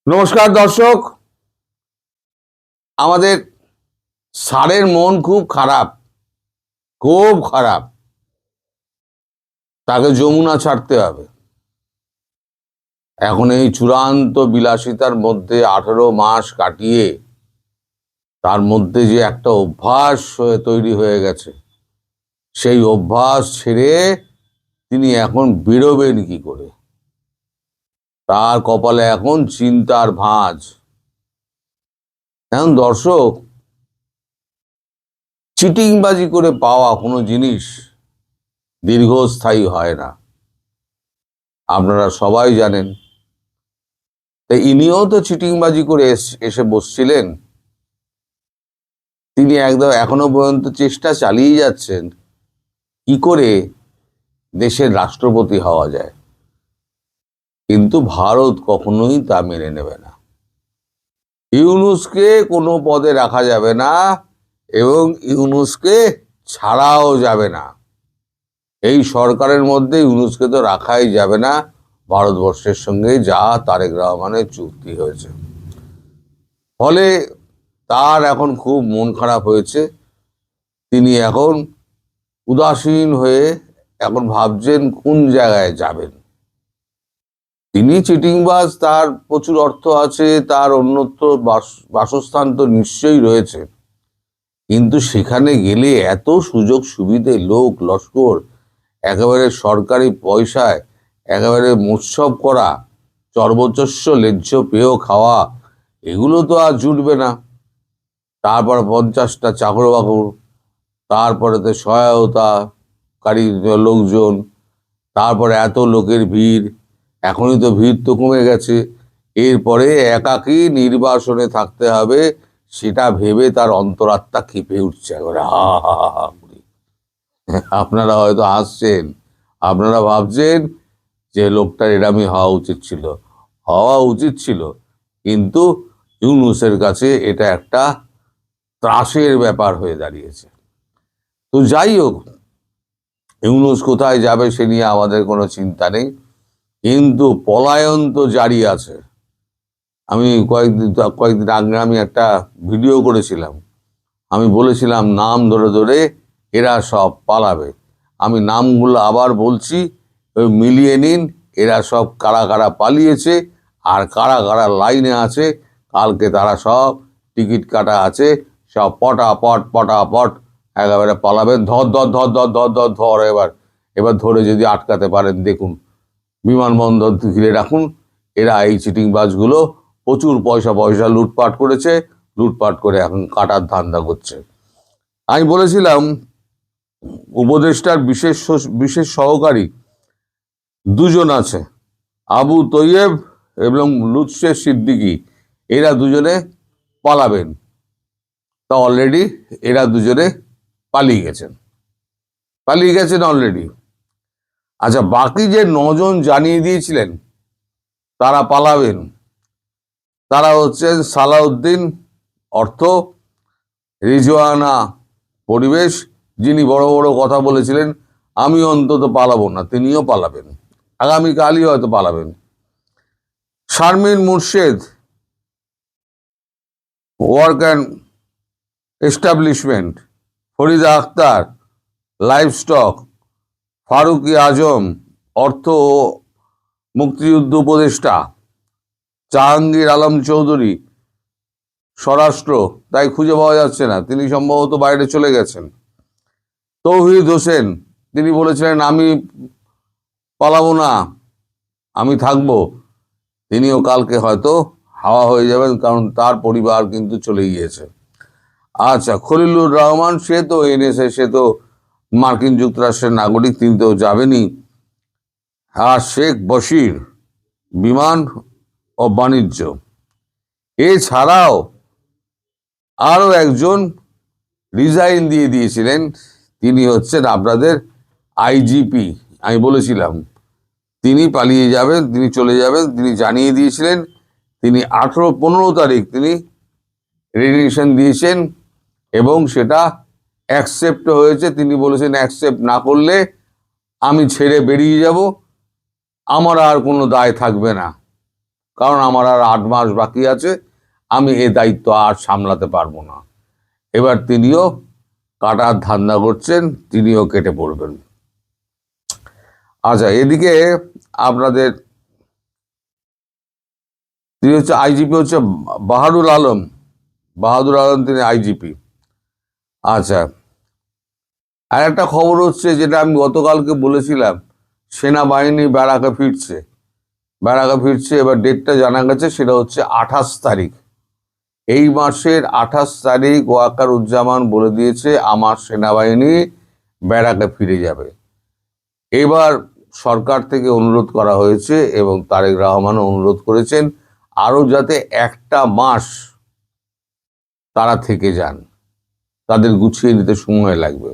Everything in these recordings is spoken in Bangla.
নমস্কার দর্শক। আমাদের স্যারের মন খুব খারাপ, খুব খারাপ। তাকে যমুনা ছাড়তে হবে। এখন এই চূড়ান্ত বিলাসিতার মধ্যে 18 মাস কাটিয়ে তার মধ্যে যে একটা অভ্যাস তৈরি হয়ে গেছে, সেই অভ্যাস ছেড়ে তিনি এখন বেরোবেন কি করে? তার কপালে এখন চিন্তার ভাঁজ। এখন দর্শক, চিটিংবাজি করে পাওয়া কোনো জিনিস দীর্ঘস্থায়ী হয় না, আপনারা সবাই জানেন। তাই ইনিও তো চিটিংবাজি করে এসে বসছিলেন। তিনি একদম এখনো পর্যন্ত চেষ্টা চালিয়ে যাচ্ছেন কি করে দেশের রাষ্ট্রপতি হওয়া যায়, কিন্তু ভারত কখনোই তা মেনে নেবে না। ইউনূসকে কোনো পদে রাখা যাবে না এবং ইউনূসকে ছাড়াও যাবে না। এই সরকারের মধ্যে ইউনূসকে তো রাখাই যাবে না, ভারতবর্ষের সঙ্গে যা তারেক রহমানের চুক্তি হয়েছে। ফলে তার এখন খুব মন খারাপ হয়েছে। তিনি এখন উদাসীন হয়ে এখন ভাবছেন কোন জায়গায় যাবেন। তিনি চিটিংবাজ, তার প্রচুর অর্থ আছে, তার অন্যত্র বাসস্থান তো নিশ্চয়ই রয়েছে, কিন্তু সেখানে গেলে এত সুযোগ সুবিধে, লোক লস্কর, একেবারে সরকারি পয়সায় একেবারে মোৎসব করা, চর্বচস্য লেজ্জ পেয় খাওয়া, এগুলো তো আর জুটবে না। তারপর 50টা চাকর বাকর, তারপরেতে সহায়তাকারী লোকজন, তারপরে এত লোকের ভিড়। এখনই তো ভিড় তো কমে গেছে, এরপরে একাকী নির্বাসনে থাকতে হবে, সেটা ভেবে তার অন্তরাত্মা কেঁপে উঠছে একবারে হা হা হা করে। আপনারা হয়তো হাসছেন, আপনারা ভাবছেন যে লোকটার এরমই হওয়া উচিত ছিল, কিন্তু ইউনূসের কাছে এটা একটা ত্রাসের ব্যাপার হয়ে দাঁড়িয়েছে। তো যাই হোক, ইউনূস কোথায় যাবে সে নিয়ে আমাদের কোনো চিন্তা নেই, কিন্তু পলায়ন তো জারি আছে। আমি কয়েকদিন আগে আমি একটা ভিডিও করেছিলাম, আমি বলেছিলাম নাম ধরে ধরে এরা সব পালাবে। আমি নামগুলো আবার বলছি, ওই মিলিয়ে নিন এরা সব কারা কারা পালিয়েছে আর কারা কারা লাইনে আছে। কালকে তারা সব টিকিট কাটা আছে, সব পটাপট একেবারে পালাবেন। ধর ধর ধর ধর ধর ধর ধর এবার ধরে যদি আটকাতে পারেন, দেখুন বিমানবন্দর ঘিরে রাখুন। এরা এই চিটিংবাজগুলো প্রচুর পয়সা লুটপাট করেছে, লুটপাট করে এখন কাটার ধান্দা করছে। আমি বলেছিলাম উপদেষ্টার বিশেষ সহকারী দুজন আছে, আবু তৈয়েব এবং লুৎফে সিদ্দিকী, এরা দুজনে পালাবেন। তা অলরেডি এরা দুজনে পালিয়ে গেছেন অলরেডি। আচ্ছা, বাকি যে 9 জন জানিয়ে দিয়েছিলেন তারা পালাবেন, তারা হচ্ছেন সালাউদ্দিন অর্থ, রিজওয়ানা পরিবেশ, যিনি বড় বড় কথা বলেছিলেন আমি অন্তত পালাবো না, তিনিও পালাবেন, আগামীকালই হয়তো পালাবেন। Sharmin Murshed work and establishment, Farida Akhter livestock, Faruki Azam অর্থ ও মুক্তিযুদ্ধ উপদেষ্টা, জাহাঙ্গীর আলম চৌধুরী স্বরাষ্ট্র, তাই খুঁজে পাওয়া যাচ্ছে না, তিনি সম্ভবত বাইরে চলে গেছেন। তৌহিদ হোসেন, তিনি বলেছিলেন আমি পালাবো না, আমি থাকবো, তিনিও কালকে হয়তো হাওয়া হয়ে যাবেন, কারণ তার পরিবার কিন্তু চলে গিয়েছে। আচ্ছা, খলিলুর রহমান, সে তো এনেছে, সে তো মার্কিন যুক্তরাষ্ট্রের নাগরিক, তিনি তো যাবেনই। আর শেখ বশির বিমান ও বাণিজ্য। এছাড়াও আরো একজন রিজাইন দিয়ে দিয়েছিলেন, তিনি হচ্ছেন আপনাদের আইজিপি। আমি বলেছিলাম তিনি পালিয়ে যাবেন, তিনি চলে যাবেন, তিনি জানিয়ে দিয়েছিলেন। তিনি 15 তারিখ তিনি রেজিগনেশন দিয়েছেন এবং সেটা অ্যাকসেপ্ট হয়েছে। তিনি বলেছেন অ্যাকসেপ্ট না করলে আমি ছেড়ে বেরিয়ে যাব, আমার আর কোনো দায় থাকবে না। কারণ আমার আর 8 মাস বাকি আছে, আমি এ দায়িত্ব আর সামলাতে পারবো না। এবার তিনিও কাটার ধান্দা করছেন, তিনিও কেটে পড়বেন। আচ্ছা, এদিকে আপনাদের তিনি হচ্ছে আইজিপি, হচ্ছে বাহাদুর আলম। তিনি আইজিপি। আচ্ছা, আর একটা খবর হচ্ছে, যেটা আমি গতকালকে বলেছিলাম, সেনাবাহিনী ব্যারাকে ফিরছে। এবার ডেটটা জানা গেছে, সেটা হচ্ছে 28 তারিখ। এই মাসের 28 তারিখ ওয়াকারুজ্জামান বলে দিয়েছে আমার সেনাবাহিনী ব্যারাকে ফিরে যাবে। এবার সরকার থেকে অনুরোধ করা হয়েছে এবং তারেক রহমানও অনুরোধ করেছেন আরো যাতে একটা মাস তারা থেকে যান, তাদের গুছিয়ে নিতে সময় লাগবে।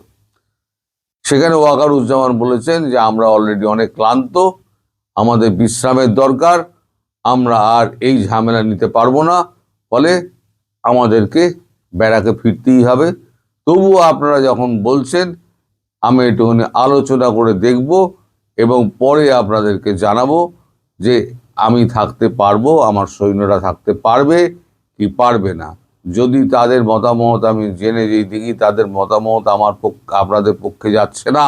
সেখানে ওয়াকারুজ্জামান বলেছেন যে আমরা অলরেডি অনেক ক্লান্ত, আমাদের বিশ্রামের দরকার, আমরা আর এই ঝামেলা নিতে পারবো না, ফলে আমাদেরকে ব্যারাকে ফিরতেই হবে। তবুও আপনারা যখন বলছেন, আমি একটুখানি আলোচনা করে দেখব এবং পরে আপনাদেরকে জানাবো যে আমি থাকতে পারবো, আমার সৈন্যরা থাকতে পারবে কি পারবে না। যদি তাদের মতামত আমি জেনে যেই দেখি তাদের মতামত আপনাদের পক্ষে যাচ্ছে না,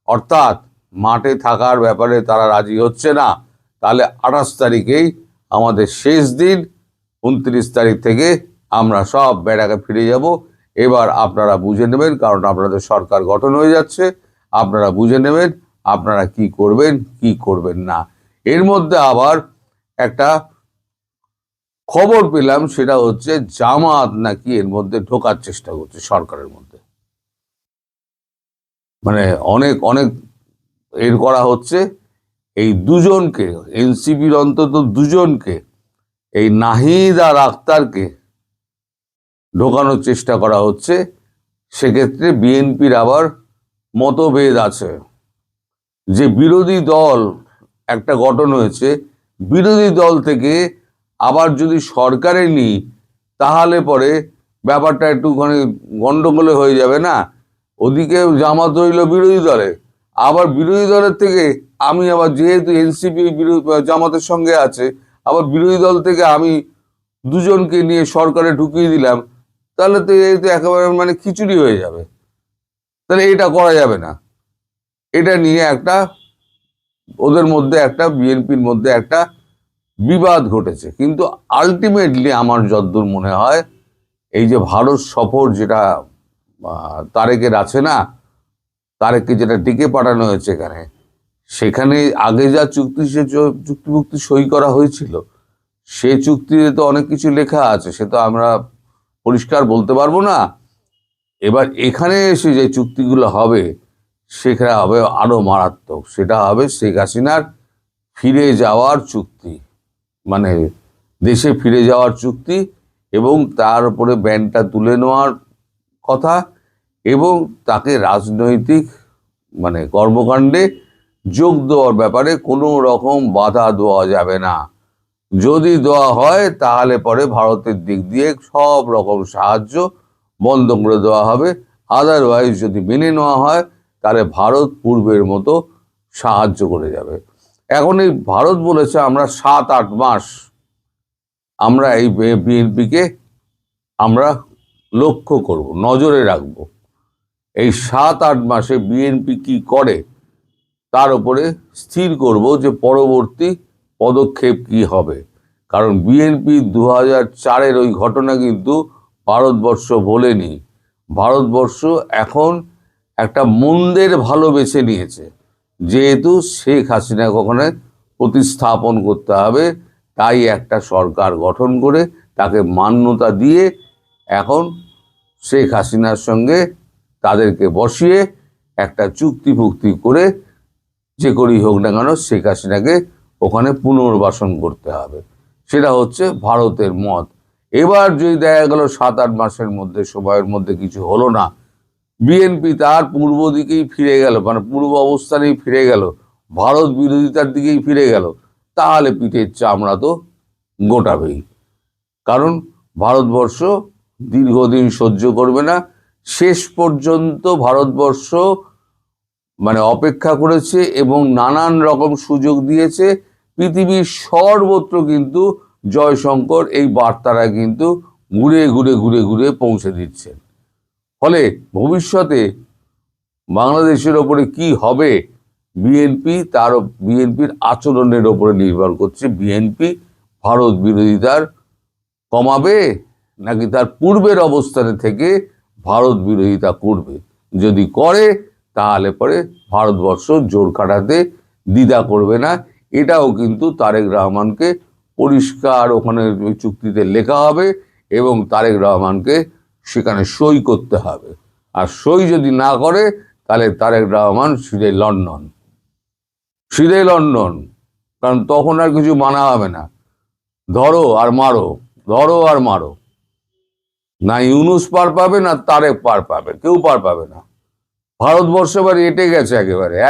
অর্থাৎ মাঠে থাকার ব্যাপারে তারা রাজি হচ্ছে না, তাহলে 28 তারিখেই আমাদের শেষ দিন। 29 তারিখ থেকে আমরা সব ব্যারাকে ফিরে যাব। এবার আপনারা বুঝে নেবেন, কারণ আপনাদের সরকার গঠন হয়ে যাচ্ছে, আপনারা বুঝে নেবেন আপনারা কি করবেন কি করবেন না। এর মধ্যে আবার একটা খবর পেলাম, সেটা হচ্ছে জামাত নাকি এর মধ্যে ঢোকার চেষ্টা করছে সরকারের মধ্যে। মানে অনেক অনেক এর করা হচ্ছে। এই দুজনকে, এনসিপির অন্তত দুজনকে, এই নাহিদ আর আক্তারকে ঢোকানোর চেষ্টা করা হচ্ছে। সেক্ষেত্রে বিএনপির আবার মতভেদ আছে। যে বিরোধী দল একটা গঠন হয়েছে, বিরোধী দল থেকে আবার যদি সরকারে নিই, তাহলে পরে ব্যাপারটা একটুখানি গন্ডগোলে হয়ে যাবে না। ওদিকে জামাত হইল বিরোধী দলে, আবার বিরোধী দলের থেকে আমি আবার, যেহেতু এনসিপি জামাতের সঙ্গে আছে, আবার বিরোধী দল থেকে আমি দুজনকে নিয়ে সরকারে ঢুকিয়ে দিলাম, তাহলে তো এই তো একেবারে মানে খিচুড়ি হয়ে যাবে। তাহলে এটা করা যাবে না। এটা নিয়ে একটা ওদের মধ্যে একটা, বিএনপির মধ্যে একটা বিবাদ ঘটেছে। কিন্তু আলটিমেটলি আমার যতদূর মনে হয়, এই যে ভারত সফর যেটা তারেকের আছে না, তারেককে যেটা ডেকে পাঠানো হয়েছে এখানে, সেখানে আগে যা চুক্তিভুক্তি সই করা হয়েছিল, সে চুক্তিতে তো অনেক কিছু লেখা আছে, সে তো আমরা পরিষ্কার বলতে পারবো না। এবার এখানে এসে যে চুক্তিগুলো হবে, সেখানে হবে আরো মারাত্মক। সেটা হবে শেখ হাসিনার ফিরে যাওয়ার চুক্তি, মানে দেশে ফিরে যাওয়ার চুক্তি, এবং তার উপরে ব্যানটা তুলে নেওয়ার কথা, এবং তাকে রাজনৈতিক মানে কর্মকাণ্ডে যোগ দেওয়ার ব্যাপারে কোনো রকম বাধা দেওয়া যাবে না। যদি দেওয়া হয় তাহলে পরে ভারতের দিক দিয়ে সব রকম সাহায্য বন্ধ করে দেওয়া হবে। আদারওয়াইজ যদি মেনে নেওয়া হয়, তাহলে ভারত পূর্বের মতো সাহায্য করে যাবে। এখন এই ভারত বলেছে আমরা 7-8 মাস আমরা এই বিএনপিকে আমরা লক্ষ্য করব, নজরে রাখব। এই 7-8 মাসে বিএনপি কি করে তার উপরে স্থির করব যে পরবর্তী পদক্ষেপ কি হবে। কারণ বিএনপি 2004-এর ওই ঘটনা কিন্তু ভারতবর্ষ ভোলেনি। ভারতবর্ষ এখন একটা মন্দের ভালো বেছে নিয়েছে, যেহেতু শেখ হাসিনাকে ওখানে প্রতিস্থাপন করতে হবে, তাই একটা সরকার গঠন করে তাকে মান্যতা দিয়ে এখন শেখ হাসিনার সঙ্গে তাদেরকে বসিয়ে একটা চুক্তি করে, যে করেই হোক না কেন শেখ হাসিনাকে ওখানে পুনর্বাসন করতে হবে। সেটা হচ্ছে ভারতের মত। এবার যদি দেখা গেল 7-8 মাসের মধ্যে, সময়ের মধ্যে কিছু হলো না, বিএনপি তার পূর্ব দিকেই ফিরে গেল, মানে পূর্ব অবস্থানেই ফিরে গেল, ভারত বিরোধিতার দিকেই ফিরে গেল, তাহলে পিঠের চামড়া তো গোটাবেই। কারণ ভারতবর্ষ দীর্ঘদিন সহ্য করবে না। শেষ পর্যন্ত ভারতবর্ষ মানে অপেক্ষা করেছে এবং নানান রকম সুযোগ দিয়েছে, পৃথিবীর সর্বত্র কিন্তু জয়শঙ্কর এই বার্তাটা কিন্তু ঘুরে ঘুরে ঘুরে ঘুরে পৌঁছে দিচ্ছেন। ফলে ভবিষ্যতে বাংলাদেশের ওপরে কি হবে বিএনপির আচরণের ওপরে নির্ভর করছে। বিএনপি ভারত বিরোধিতার কমাবে নাকি তার পূর্বের অবস্থানে থেকে ভারত বিরোধিতা করবে। যদি করে তাহলে পরে ভারতবর্ষ জোর কাটাতে দ্বিধা করবে না। এটাও কিন্তু তারেক রহমানকে পরিষ্কার ওখানে চুক্তিতে লেখা হবে এবং তারেক রহমানকে সেখানে সই করতে হবে। আর সই যদি না করে তাহলে তারেক রহমান সিধে লন্ডন, কারণ তখন আর কিছু মানা হবে না। ধরো আর মারো, ধরো আর মারো। না ইউনুস পার পাবে না তারেক পার পাবে, কেউ পার পাবে না। ভারতবর্ষ এবার এঁটে গেছে,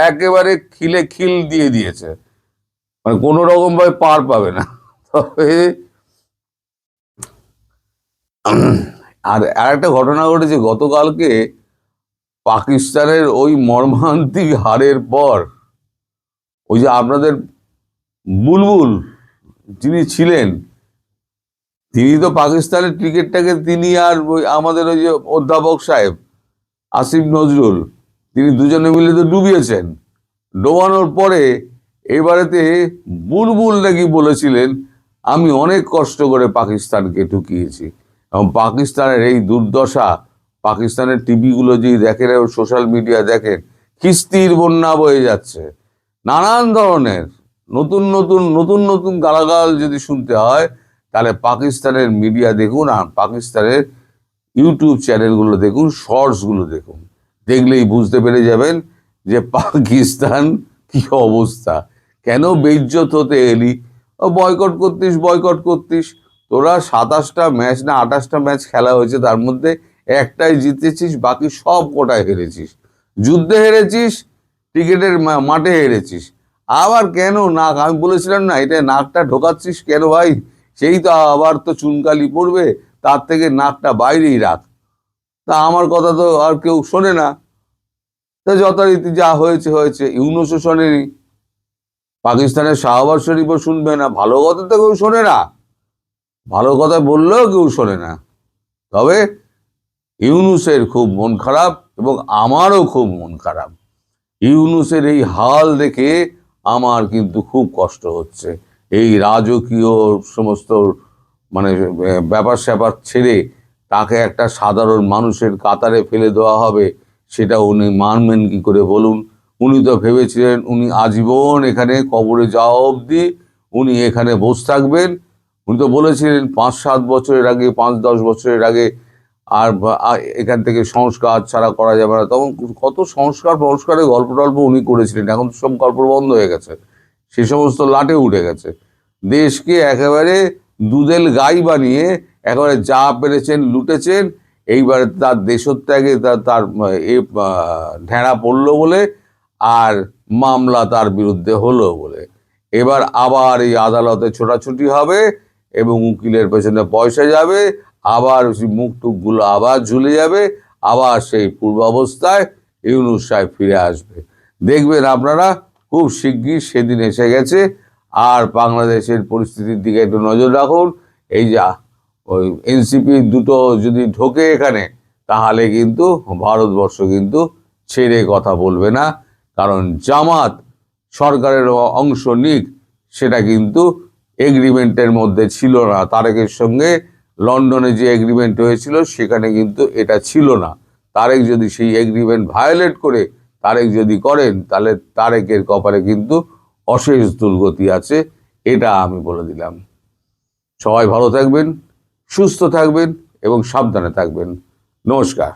একেবারে খিলে খিল দিয়ে দিয়েছে, মানে কোনো রকম ভাবে পার পাবে না। তবে আর একটা ঘটনা ঘটেছে গতকালকে, পাকিস্তানের ওই মর্মান্তিক হারের পর ওই যে আপনাদের বুলবুল যিনি ছিলেন, তিনি তো পাকিস্তানের ক্রিকেটটাকে তিনি আর ওই আমাদের ওই যে অধ্যাপক সাহেব আসিফ নজরুল, তিনি দুজনে মিলে তো ডুবিয়েছেন। ডোবানোর পরে এবারেতে বুলবুল নাকি বলেছিলেন আমি অনেক কষ্ট করে পাকিস্তানকে ঠুকিয়েছি। এবং পাকিস্তানের এই দুর্দশা, পাকিস্তানের টিভিগুলো যদি দেখেন, সোশ্যাল মিডিয়া দেখেন, খিস্তির বন্যা বয়ে যাচ্ছে। নানান ধরনের নতুন নতুন নতুন নতুন গালাগাল যদি শুনতে হয় তাহলে পাকিস্তানের মিডিয়া দেখুন, আর পাকিস্তানের ইউটিউব চ্যানেলগুলো দেখুন, শর্টসগুলো দেখুন, দেখলেই বুঝতে পেরে যাবেন যে পাকিস্তান কি অবস্থা। কেন বেইজ্জত হতে এলি? বয়কট করতিস। তোরা 27টা ম্যাচ না 28টা ম্যাচ খেলা হয়েছে, তার মধ্যে একটাই জিতেছিস, বাকি সব কোটায় হেরেছিস। যুদ্ধে হেরেছিস, ক্রিকেটের মাঠে হেরেছিস। আবার কেন নাক, আমি বলেছিলাম না এটা নাকটা ঢোকাচ্ছিস কেন ভাই? সেই তো আবার তো চুনকালি পড়বে, তার থেকে নাকটা বাইরেই রাখ। তা আমার কথা তো আর কেউ শোনে না। তা যথারীতি যা হয়েছে। ইউনুসও শোনেনি, পাকিস্তানের শাহবাজ শরীফও শুনবে না। ভালো কথা তো কেউ শোনে না, ভালো কথা বললেও কেউ শোনে না। তবে ইউনুসের খুব মন খারাপ এবং আমারও খুব মন খারাপ। ইউনুসের এই হাল দেখে আমার কিন্তু খুব কষ্ট হচ্ছে। এই রাজকীয় সমস্ত মানে ব্যাপার স্যাপার ছেড়ে তাকে একটা সাধারণ মানুষের কাতারে ফেলে দেওয়া হবে, সেটা উনি মানবেন কি করে বলুন? উনি তো ভেবেছিলেন উনি আজীবন এখানে কবরে যাওয়া অবধি উনি এখানে বসে থাকবেন। উনি তো বলেছিলেন 5-7 বছরের আগে, 5-10 বছরের আগে, আর এখান থেকে সংস্কার ছাড়া করা যাবে না। তখন কত সংস্কারের গল্প টল্প উনি করেছিলেন। এখন তো সব গল্প বন্ধ হয়ে গেছে, সে সমস্ত লাটে উঠে গেছে। দেশকে একেবারে দুধেল গাই বানিয়ে একেবারে যা পেরেছেন লুটেছেন। এইবারে তার দেশত্যাগে তার ঢেঁড়া পড়লো বলে, আর মামলা তার বিরুদ্ধে হলো বলে এবার আবার এই আদালতে ছোটাছুটি হবে এবং উকিলের পেছনে পয়সা যাবে, আবার মুখ টুকগুলো আবার ঝুলে যাবে, আবার সেই পূর্বাবস্থায় ইউনুস সাহেব ফিরে আসবে। দেখবেন আপনারা খুব শিগগির সেদিন এসে গেছে। আর বাংলাদেশের পরিস্থিতির দিকে একটু নজর রাখুন। এই যা ওই এনসিপি দুটো যদি ঢোকে এখানে, তাহলে কিন্তু ভারতবর্ষ কিন্তু ছেড়ে কথা বলবে না। কারণ জামাত সরকারের অংশ নিক, সেটা কিন্তু এগ্রিমেন্টের মধ্যে ছিল না। তারেকের সঙ্গে লন্ডনে যে এগ্রিমেন্ট হয়েছিল সেখানে কিন্তু এটা ছিল না। তারেক যদি সেই এগ্রিমেন্ট ভায়োলেট করে তারেক যদি করেন, তাহলে তারেকের কপালে কিন্তু অশেষ দুর্গতি আছে, এটা আমি বলে দিলাম। সবাই ভালো থাকবেন, সুস্থ থাকবেন এবং সাবধানে থাকবেন। নমস্কার।